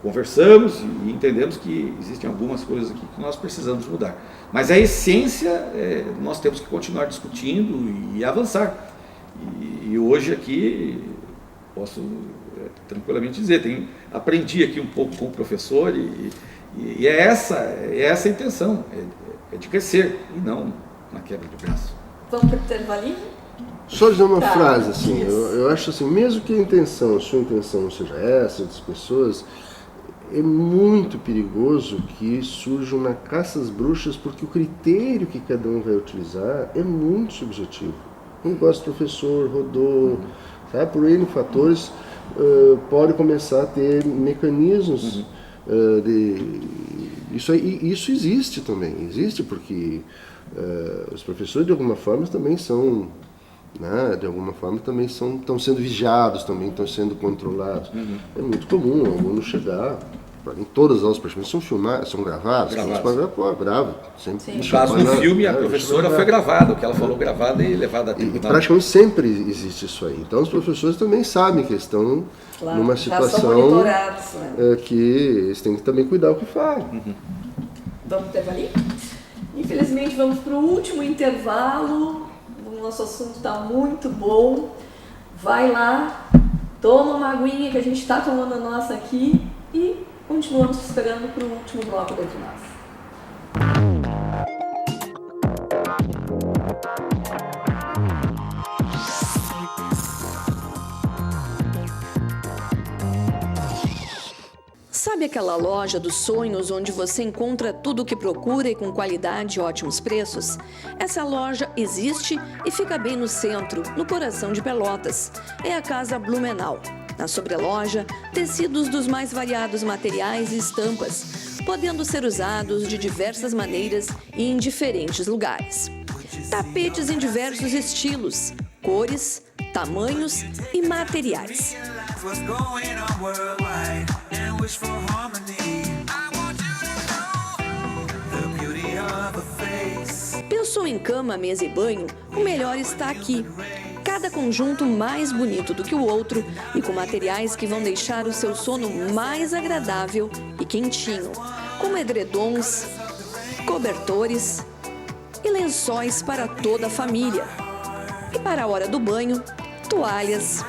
conversamos e entendemos que existem algumas coisas aqui que nós precisamos mudar. Mas a essência, nós temos que continuar discutindo e avançar. E hoje aqui, posso tranquilamente dizer, aprendi aqui um pouco com o professor e é essa a intenção, é de crescer e não na quebra de braço. Vamos para o intervalinho? Só dizer uma frase, assim, eu acho assim, mesmo que a sua intenção não seja essa, das pessoas, é muito perigoso que surja uma caça às bruxas, porque o critério que cada um vai utilizar é muito subjetivo. Um gosta do professor, rodou, tá? Por N fatores, pode começar a ter mecanismos isso existe também, existe porque os professores de alguma forma também são, né, estão sendo vigiados, também estão sendo controlados. É muito comum o aluno chegar, em todas as aulas praticamente são filmadas, são gravadas. Grava. No caso do filme, a professora foi gravada, o que ela falou gravada e levada a tribunal. Praticamente sempre existe isso aí. Então os professores também sabem que eles estão numa situação que eles têm que também cuidar o que falam. Vamos pro intervalinho? Infelizmente vamos para o último intervalo. O nosso assunto está muito bom. Vai lá, toma uma aguinha que a gente está tomando a nossa aqui e continuamos esperando para o último bloco dentro de nós. Sabe aquela loja dos sonhos onde você encontra tudo o que procura e com qualidade e ótimos preços? Essa loja existe e fica bem no centro, no coração de Pelotas. É a Casa Blumenau. Na sobreloja, tecidos dos mais variados materiais e estampas, podendo ser usados de diversas maneiras e em diferentes lugares. Tapetes em diversos estilos, cores, tamanhos e materiais. Pensou em cama, mesa e banho? O melhor está aqui. Cada conjunto mais bonito do que o outro e com materiais que vão deixar o seu sono mais agradável e quentinho, como edredons, cobertores e lençóis para toda a família. E para a hora do banho, toalhas,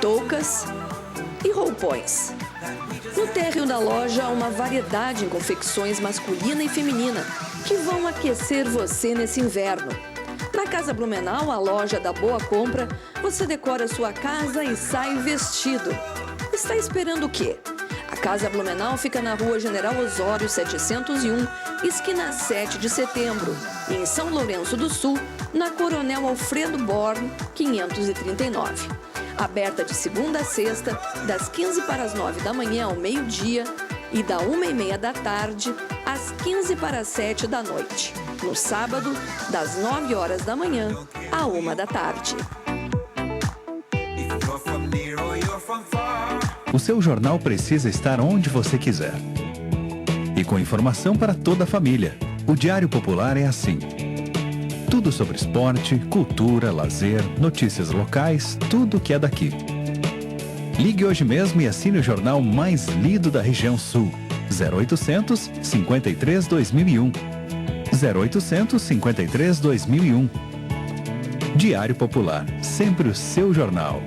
toucas e roupões. No térreo da loja há uma variedade em confecções masculina e feminina que vão aquecer você nesse inverno. Na Casa Blumenau, a loja da boa compra, você decora sua casa e sai vestido. Está esperando o quê? A Casa Blumenau fica na Rua General Osório 701, esquina 7 de setembro, e em São Lourenço do Sul, na Coronel Alfredo Born, 539. Aberta de segunda a sexta, das 15 para as 9 da manhã ao meio-dia e da 1h30 da tarde às 15 para as 7 da noite. No sábado, das 9 horas da manhã à 1 da tarde. O seu jornal precisa estar onde você quiser. E com informação para toda a família. O Diário Popular é assim. Tudo sobre esporte, cultura, lazer, notícias locais, tudo que é daqui. Ligue hoje mesmo e assine o jornal mais lido da região sul. 0800 53 2001. 0800 53 2001. Diário Popular, sempre o seu jornal.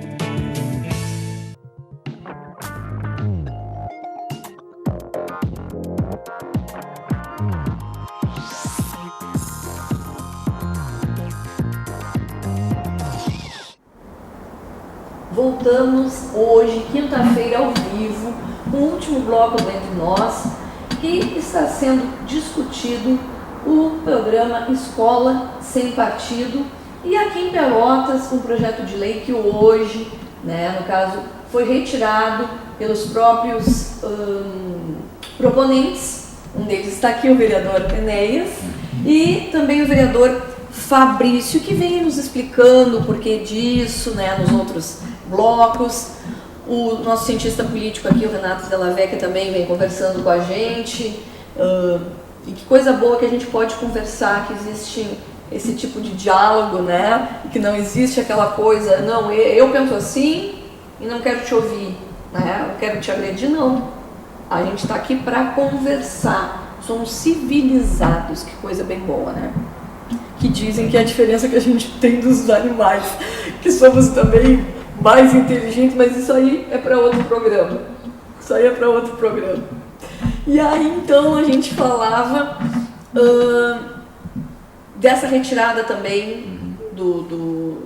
Voltamos hoje, quinta-feira, ao vivo, o último bloco Entre Nós, e está sendo discutido o programa Escola Sem Partido, e aqui em Pelotas, um projeto de lei que hoje, no caso, foi retirado pelos próprios proponentes. Um deles está aqui, o vereador Enéas, e também o vereador Fabrício, que vem nos explicando o porquê disso, né, nos outros blocos. O nosso cientista político aqui, o Renato Della Vecchia, também vem conversando com a gente. E que coisa boa que a gente pode conversar, que existe esse tipo de diálogo, né? E que não existe aquela coisa, não, eu penso assim e não quero te ouvir, né? Eu quero te agredir, não. A gente está aqui para conversar. Somos civilizados, que coisa bem boa, né? Que dizem que é a diferença que a gente tem dos animais, que somos também mais inteligentes, mas isso aí é para outro programa. Isso aí é para outro programa. E aí, então, a gente falava dessa retirada também do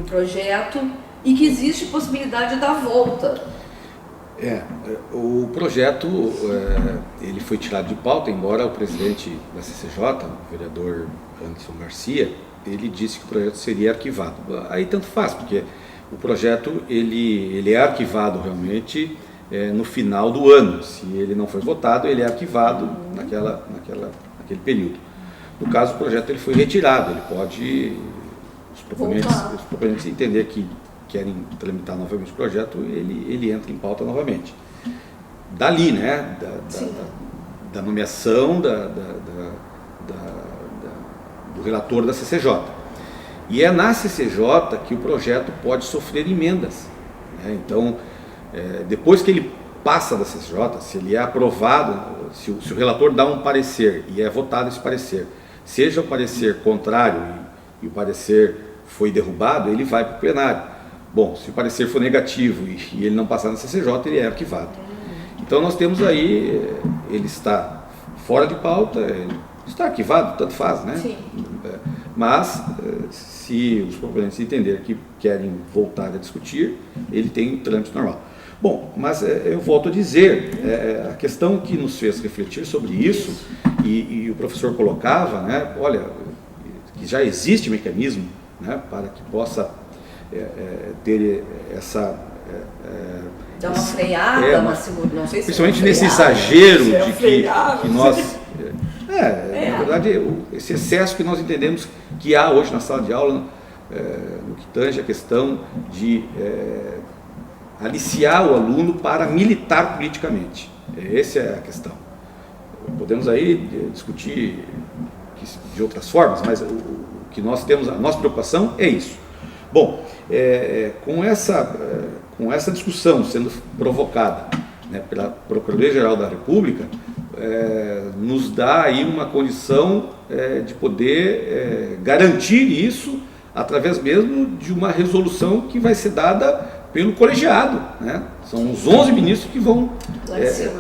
projeto e que existe possibilidade da volta. O projeto ele foi tirado de pauta, embora o presidente da CCJ, o vereador Anderson Garcia, ele disse que o projeto seria arquivado. Aí tanto faz, porque o projeto ele é arquivado realmente no final do ano. Se ele não foi votado, ele é arquivado naquele período. No caso, o projeto ele foi retirado, ele pode, os proponentes entender que querem tramitar novamente o projeto, ele entra em pauta novamente. Dali, né, da nomeação do relator da CCJ. E é na CCJ que o projeto pode sofrer emendas, né? Então, depois que ele passa da CCJ, se ele é aprovado, se o relator dá um parecer e é votado esse parecer, seja o parecer contrário e o parecer foi derrubado, ele vai para o plenário. Bom, se o parecer for negativo e ele não passar na CCJ, ele é arquivado. Então nós temos aí, ele está fora de pauta, ele está arquivado, tanto faz, né? Sim. Mas, se os proponentes entenderem que querem voltar a discutir, ele tem o trâmite normal. Bom, mas eu volto a dizer, a questão que nos fez refletir sobre isso, e o professor colocava, né, olha, que já existe mecanismo, né, para que possa ter essa... Dá uma freada, não sei se principalmente nesse exagero de que nós... na verdade, esse excesso que nós entendemos que há hoje na sala de aula, no que tange a questão de aliciar o aluno para militar politicamente. Essa é a questão. Podemos aí discutir de outras formas, mas o que nós temos, a nossa preocupação é isso. Bom, com essa discussão sendo provocada, né, pela Procuradoria-Geral da República, nos dá aí uma condição de poder garantir isso através mesmo de uma resolução que vai ser dada pelo colegiado, né? São os 11 ministros que vão,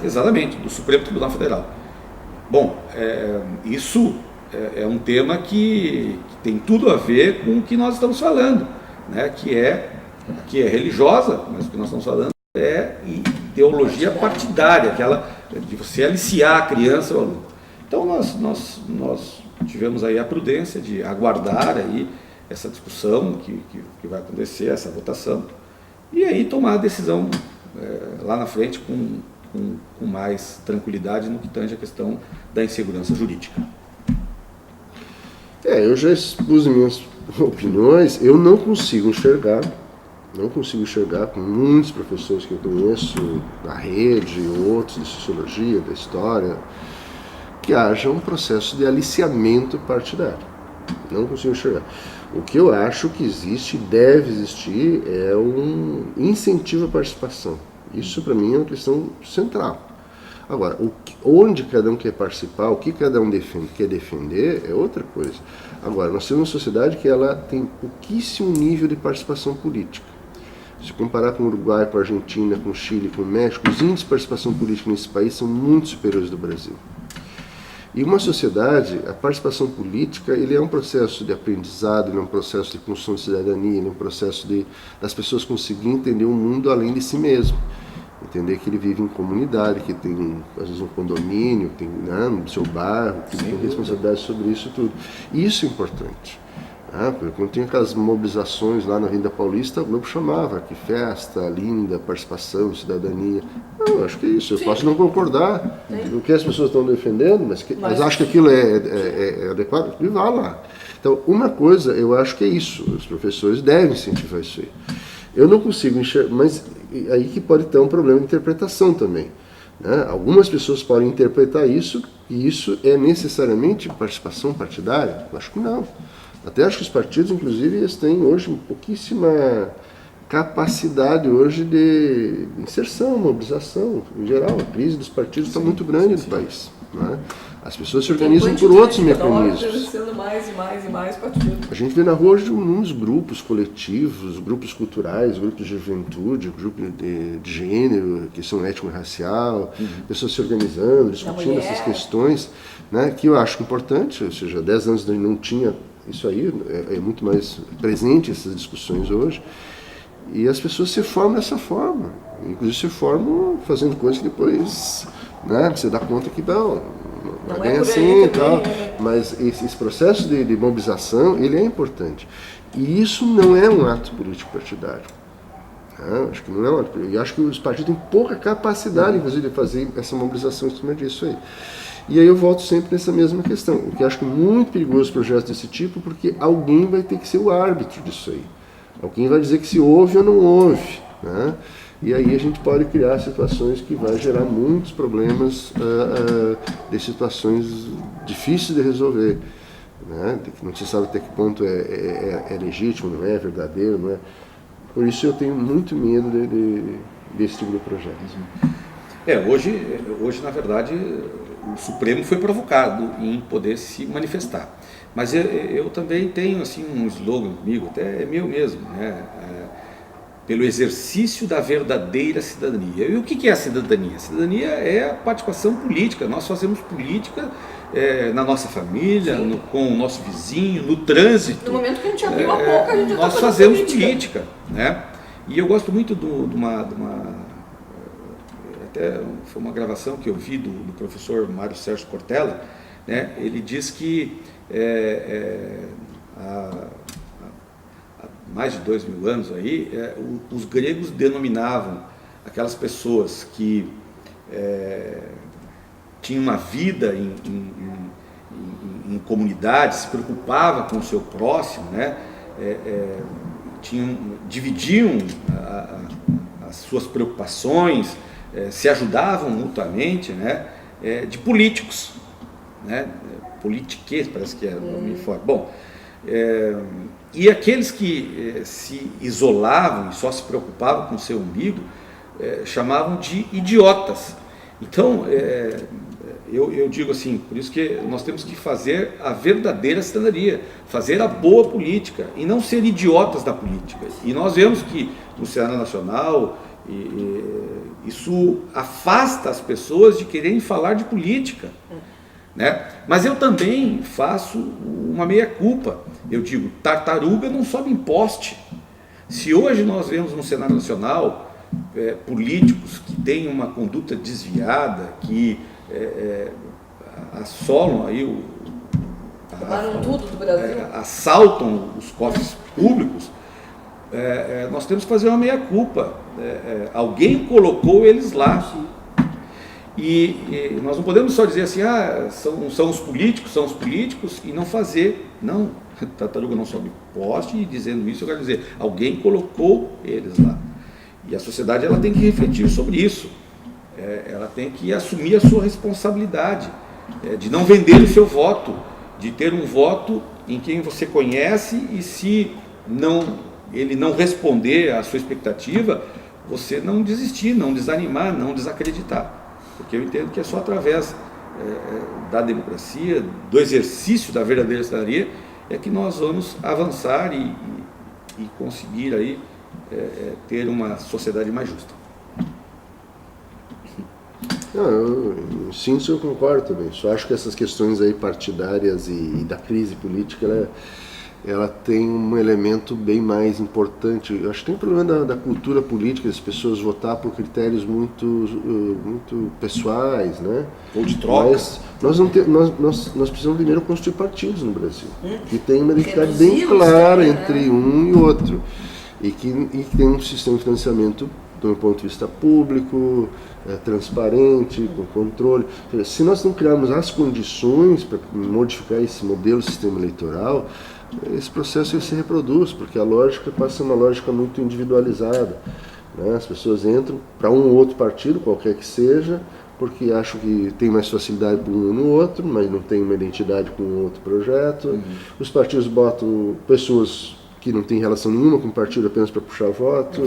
exatamente, do Supremo Tribunal Federal. Bom, isso é um tema que tem tudo a ver com o que nós estamos falando, né? Que é religiosa, mas o que nós estamos falando é ideologia partidária, aquela de você aliciar a criança ou o aluno. Então nós tivemos aí a prudência de aguardar aí essa discussão que vai acontecer, essa votação, e aí tomar a decisão lá na frente com mais tranquilidade no que tange a questão da insegurança jurídica. Eu já expus minhas opiniões, eu não consigo enxergar com muitos professores que eu conheço da rede, outros de sociologia, da história, que haja um processo de aliciamento partidário. Não consigo enxergar. O que eu acho que existe e deve existir é um incentivo à participação. Isso, para mim, é uma questão central. Agora, onde cada um quer participar, o que cada um quer defender, é outra coisa. Agora, nós temos uma sociedade que ela tem pouquíssimo nível de participação política. Se comparar com o Uruguai, com a Argentina, com o Chile, com o México, os índices de participação política nesse país são muito superiores do Brasil. E uma sociedade, a participação política, ele é um processo de aprendizado, ele é um processo de construção de cidadania, ele é um processo das pessoas conseguirem entender o mundo além de si mesmo. Entender que ele vive em comunidade, que tem, às vezes, um condomínio, tem, né, no seu bairro, que tem responsabilidade sobre isso tudo. E isso é importante. Porque quando tinha aquelas mobilizações lá na Avenida Paulista, o Globo chamava, que festa, linda, participação, cidadania. Eu acho que é isso, eu posso não concordar com o que as pessoas estão defendendo, mas acho que aquilo é adequado, e vá lá. Então, uma coisa, eu acho que é isso, os professores devem incentivar isso aí. Eu não consigo enxergar, mas aí que pode ter um problema de interpretação também. Né? Algumas pessoas podem interpretar isso, e isso é necessariamente participação partidária? Eu acho que não. Até acho que os partidos, inclusive, eles têm hoje pouquíssima capacidade hoje de inserção, mobilização, em geral. A crise dos partidos está muito grande no país. Né? As pessoas se organizam por outros mecanismos. Mais e mais e mais partidos. A gente vê na rua hoje muitos grupos coletivos, grupos culturais, grupos de juventude, grupos de gênero, questão étnico-racial, pessoas se organizando, discutindo essas questões, né, que eu acho importante, ou seja, 10 anos não tinha isso aí, é muito mais presente essas discussões hoje, e as pessoas se formam dessa forma, inclusive se formam fazendo coisas que depois, né, você dá conta que não é assim e tal, mas esse processo de mobilização, ele é importante, e isso não é um ato político partidário. Acho que não é um ato político, e acho que os partidos têm pouca capacidade, inclusive, de fazer essa mobilização em cima disso aí. E aí eu volto sempre nessa mesma questão, o que eu acho muito perigoso projetos desse tipo, porque alguém vai ter que ser o árbitro disso aí. Alguém vai dizer que se houve ou não houve, né? E aí a gente pode criar situações que vai gerar muitos problemas, de situações difíceis de resolver, né? Não se sabe até que ponto é legítimo, não é verdadeiro, não é. Por isso eu tenho muito medo desse tipo de projeto. Hoje na verdade, o Supremo foi provocado em poder se manifestar. Mas eu também tenho assim, um slogan comigo, até é meu mesmo, né? Pelo exercício da verdadeira cidadania. E o que é a cidadania? A cidadania é a participação política. Nós fazemos política na nossa família, com o nosso vizinho, no trânsito. No momento que a gente abriu a boca, a gente já nós fazemos política, né? E eu gosto muito de uma até foi uma gravação que eu vi do professor Mário Sérgio Cortella, né? Ele diz que há mais de 2000 anos aí, os gregos denominavam aquelas pessoas que tinham uma vida em comunidade, se preocupavam com o seu próximo, né? Dividiam as suas preocupações, se ajudavam mutuamente, né? De políticos, né? Politiquês, parece que é o nome forte. Bom, e aqueles que se isolavam e só se preocupavam com o seu umbigo, chamavam de idiotas. Então, eu digo assim, por isso que nós temos que fazer a verdadeira cidadania, fazer a boa política e não ser idiotas da política. E nós vemos que no cenário nacional, isso afasta as pessoas de quererem falar de política. Né? Mas eu também faço uma meia-culpa. Eu digo, tartaruga não sobe em poste. Se hoje nós vemos no cenário nacional políticos que têm uma conduta desviada, que assolam aí tudo do Brasil, assaltam os cofres públicos, nós temos que fazer uma meia-culpa. Alguém colocou eles lá. E nós não podemos só dizer assim, são os políticos e não fazer. Não, tartaruga não sobe poste, e dizendo isso eu quero dizer, alguém colocou eles lá. E a sociedade ela tem que refletir sobre isso. Ela tem que assumir a sua responsabilidade, de não vender o seu voto, de ter um voto em quem você conhece e se ele não responder à sua expectativa, você não desistir, não desanimar, não desacreditar. Porque eu entendo que é só através da democracia, do exercício da verdadeira cidadania, é que nós vamos avançar e conseguir aí, ter uma sociedade mais justa. Sim, eu concordo também. Só acho que essas questões aí partidárias e da crise política, ela tem um elemento bem mais importante. Eu acho que tem um problema da cultura política, as pessoas votar por critérios muito pessoais, né? Ou de troca. Mas nós precisamos primeiro construir partidos no Brasil, que tem uma identidade bem clara entre um e outro, e que tem um sistema de financiamento, do meu ponto de vista público, transparente, com controle. Se nós não criarmos as condições para modificar esse modelo de sistema eleitoral, esse processo se reproduz, porque a lógica passa a ser uma lógica muito individualizada, né? As pessoas entram para um ou outro partido, qualquer que seja, porque acham que tem mais facilidade para um ou no outro, mas não tem uma identidade com um outro projeto. Os partidos botam pessoas que não têm relação nenhuma com o partido apenas para puxar voto.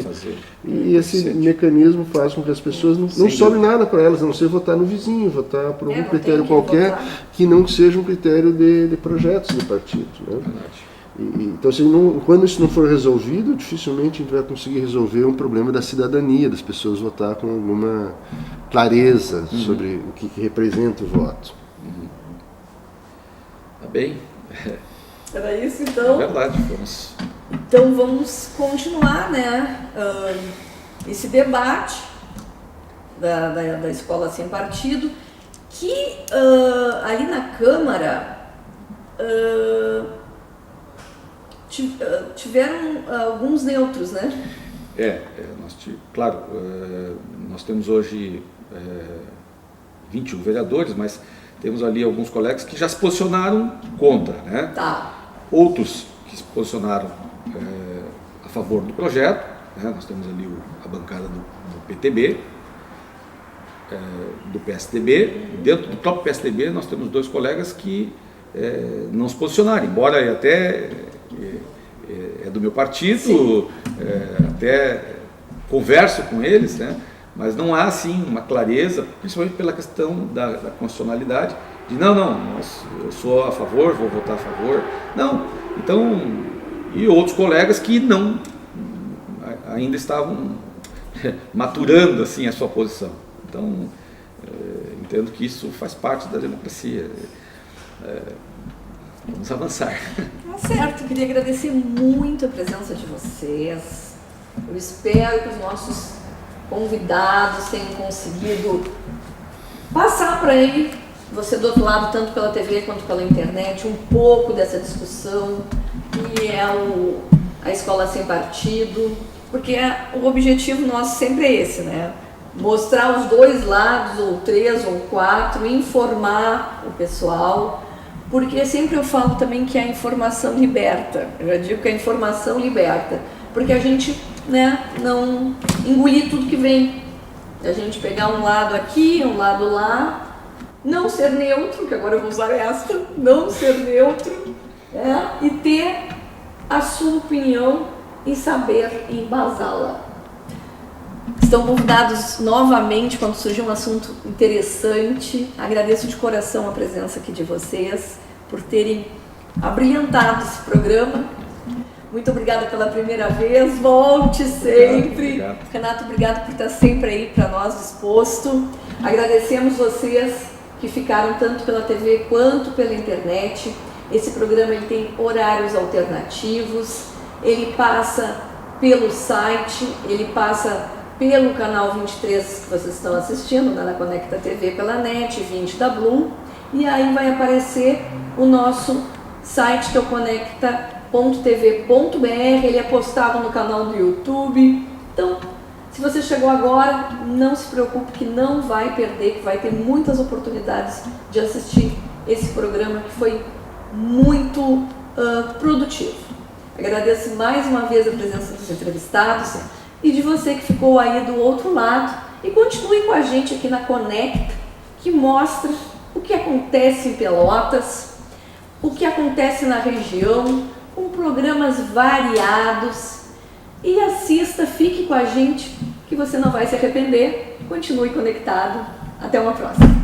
E esse mecanismo faz com que as pessoas não sobre nada para elas, a não ser votar no vizinho, votar por algum critério qualquer que não seja um critério de projetos do partido, né? Então, quando isso não for resolvido, dificilmente a gente vai conseguir resolver um problema da cidadania, das pessoas votar com alguma clareza sobre o que representa o voto. Tá bem. Era isso, então? É verdade, vamos. Então vamos continuar, né, esse debate da escola sem partido, que ali na Câmara tiveram alguns neutros, né? Claro, nós temos hoje 21 vereadores, mas temos ali alguns colegas que já se posicionaram contra, né? Tá. Outros que se posicionaram a favor do projeto, né? Nós temos ali a bancada do PTB, do PSDB. Dentro do próprio PSDB nós temos 2 colegas que não se posicionaram, embora até é do meu partido, até converso com eles, né? Mas não há, assim, uma clareza, principalmente pela questão da constitucionalidade, de eu sou a favor, vou votar a favor. Não. Então, e outros colegas que ainda estavam maturando, assim, a sua posição. Então, entendo que isso faz parte da democracia. Vamos avançar. Tá certo, queria agradecer muito a presença de vocês. Eu espero que os nossos convidados tenham conseguido passar para aí, você do outro lado, tanto pela TV quanto pela internet, um pouco dessa discussão que é a escola sem partido, porque o objetivo nosso sempre é esse, né? Mostrar os 2 lados, ou 3 ou 4, informar o pessoal, porque sempre eu falo também que a informação liberta. Eu já digo que a informação liberta, porque a gente, né, não engolir tudo que vem. A gente pegar um lado aqui, um lado lá, não ser neutro, que agora eu vou usar essa, não ser neutro, e ter a sua opinião e saber embasá-la. Estão convidados novamente quando surgir um assunto interessante. Agradeço de coração a presença aqui de vocês, por terem abrilhantado esse programa. Muito obrigada pela primeira vez, volte sempre. Obrigado. Renato, obrigado por estar sempre aí para nós disposto. Agradecemos vocês que ficaram tanto pela TV quanto pela internet. Esse programa ele tem horários alternativos, ele passa pelo site, ele passa pelo canal 23 que vocês estão assistindo, na Conecta TV pela NET, 20 da Bloom, e aí vai aparecer o nosso site, que é o conecta.tv.br, ele é postado no canal do YouTube. Então, se você chegou agora, não se preocupe que não vai perder, que vai ter muitas oportunidades de assistir esse programa que foi muito produtivo. Agradeço mais uma vez a presença dos entrevistados e de você que ficou aí do outro lado, e continue com a gente aqui na Conecta, que mostra o que acontece em Pelotas, o que acontece na região, com programas variados. E assista, fique com a gente, que você não vai se arrepender. Continue conectado. Até uma próxima.